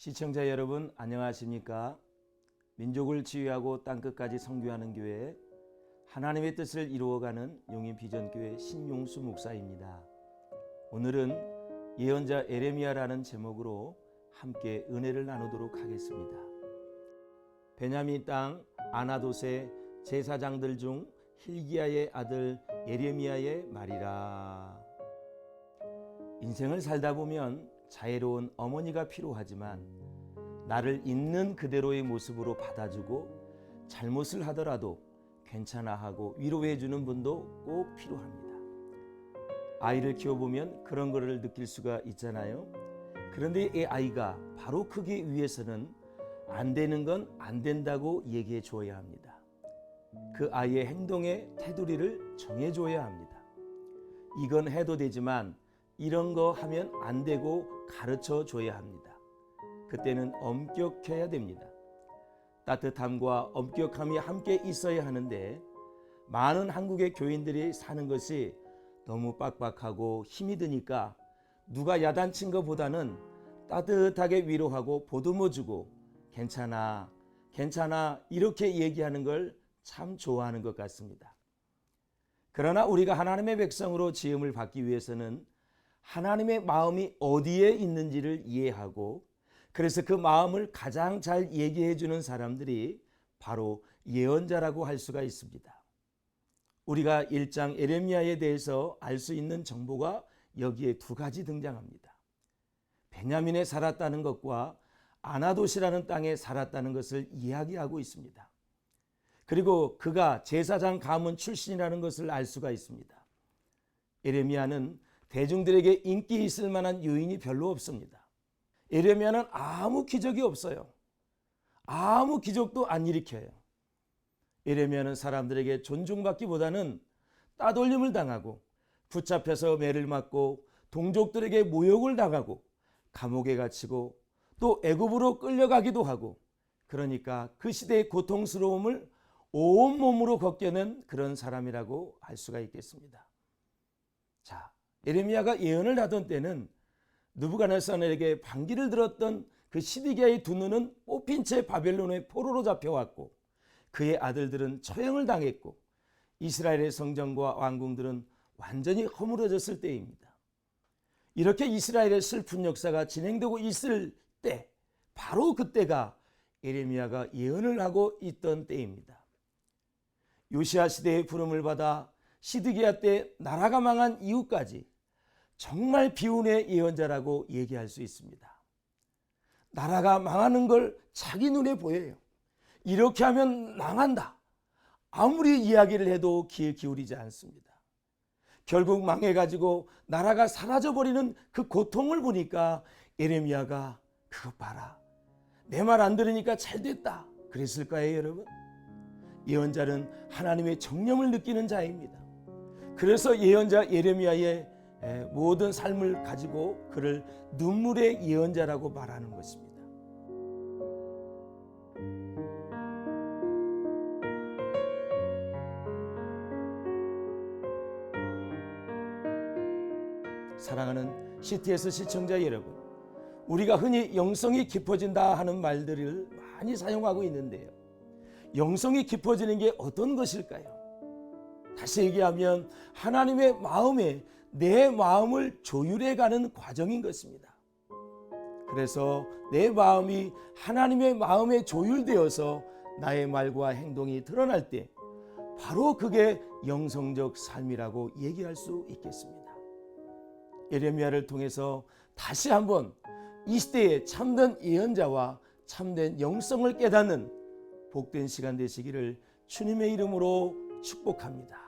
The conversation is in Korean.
시청자 여러분 안녕하십니까? 민족을 치유하고 땅끝까지 선교하는 교회 하나님의 뜻을 이루어가는 용인비전교회 신용수 목사입니다. 오늘은 예언자 에레미야라는 제목으로 함께 은혜를 나누도록 하겠습니다. 베냐민 땅 아나돗의 제사장들 중 hil기야의 아들 예레미야의 말이라. 인생을 살다 보면 자애로운 어머니가 필요하지만 나를 있는 그대로의 모습으로 받아주고 잘못을 하더라도 괜찮아 하고 위로해 주는 분도 꼭 필요합니다. 아이를 키워보면 그런 거를 느낄 수가 있잖아요. 그런데 이 아이가 바로 크기 위해서는 안 되는 건 안 된다고 얘기해 줘야 합니다. 그 아이의 행동의 테두리를 정해 줘야 합니다. 이건 해도 되지만 이런 거 하면 안 되고 가르쳐 줘야 합니다. 그때는 엄격해야 됩니다. 따뜻함과 엄격함이 함께 있어야 하는데 많은 한국의 교인들이 사는 것이 너무 빡빡하고 힘이 드니까 누가 야단친 것보다는 따뜻하게 위로하고 보듬어주고 괜찮아 괜찮아 이렇게 얘기하는 걸 참 좋아하는 것 같습니다. 그러나 우리가 하나님의 백성으로 지음을 받기 위해서는 하나님의 마음이 어디에 있는지를 이해하고 그래서 그 마음을 가장 잘 얘기해 주는 사람들이 바로 예언자라고 할 수가 있습니다. 우리가 1장 에레미야에 대해서 알 수 있는 정보가 여기에 두 가지 등장합니다. 베냐민에 살았다는 것과 아나돗이라는 땅에 살았다는 것을 이야기하고 있습니다. 그리고 그가 제사장 가문 출신이라는 것을 알 수가 있습니다. 에레미야는 대중들에게 인기 있을 만한 요인이 별로 없습니다. 에레미야는 아무 기적이 없어요. 아무 기적도 안 일으켜요. 에레미야는 사람들에게 존중받기보다는 따돌림을 당하고 붙잡혀서 매를 맞고 동족들에게 모욕을 당하고 감옥에 갇히고 또 애굽으로 끌려가기도 하고 그러니까 그 시대의 고통스러움을 온몸으로 겪어낸 그런 사람이라고 할 수가 있겠습니다. 자, 에레미야가 예언을 하던 때는 느부갓네살에게 반기를 들었던 그 시드기야의 두 눈은 뽑힌 채 바벨론의 포로로 잡혀왔고 그의 아들들은 처형을 당했고 이스라엘의 성전과 왕궁들은 완전히 허물어졌을 때입니다. 이렇게 이스라엘의 슬픈 역사가 진행되고 있을 때 바로 그때가 에레미야가 예언을 하고 있던 때입니다. 요시야 시대의 부름을 받아 시드기야 때 나라가 망한 이후까지 정말 비운의 예언자라고 얘기할 수 있습니다. 나라가 망하는 걸 자기 눈에 보여요. 이렇게 하면 망한다. 아무리 이야기를 해도 귀에 기울이지 않습니다. 결국 망해가지고 나라가 사라져버리는 그 고통을 보니까 에레미야가 그것 봐라. 내 말 안 들으니까 잘 됐다. 그랬을까요, 여러분? 예언자는 하나님의 정령을 느끼는 자입니다. 그래서 예언자 예레미야의 모든 삶을 가지고 그를 눈물의 예언자라고 말하는 것입니다. 사랑하는 CTS 시청자 여러분, 우리가 흔히 영성이 깊어진다 하는 말들을 많이 사용하고 있는데요. 영성이 깊어지는 게 어떤 것일까요? 다시 얘기하면 하나님의 마음에 내 마음을 조율해가는 과정인 것입니다. 그래서 내 마음이 하나님의 마음에 조율되어서 나의 말과 행동이 드러날 때 바로 그게 영성적 삶이라고 얘기할 수 있겠습니다. 예레미야를 통해서 다시 한번 이 시대의 참된 예언자와 참된 영성을 깨닫는 복된 시간 되시기를 주님의 이름으로 축복합니다.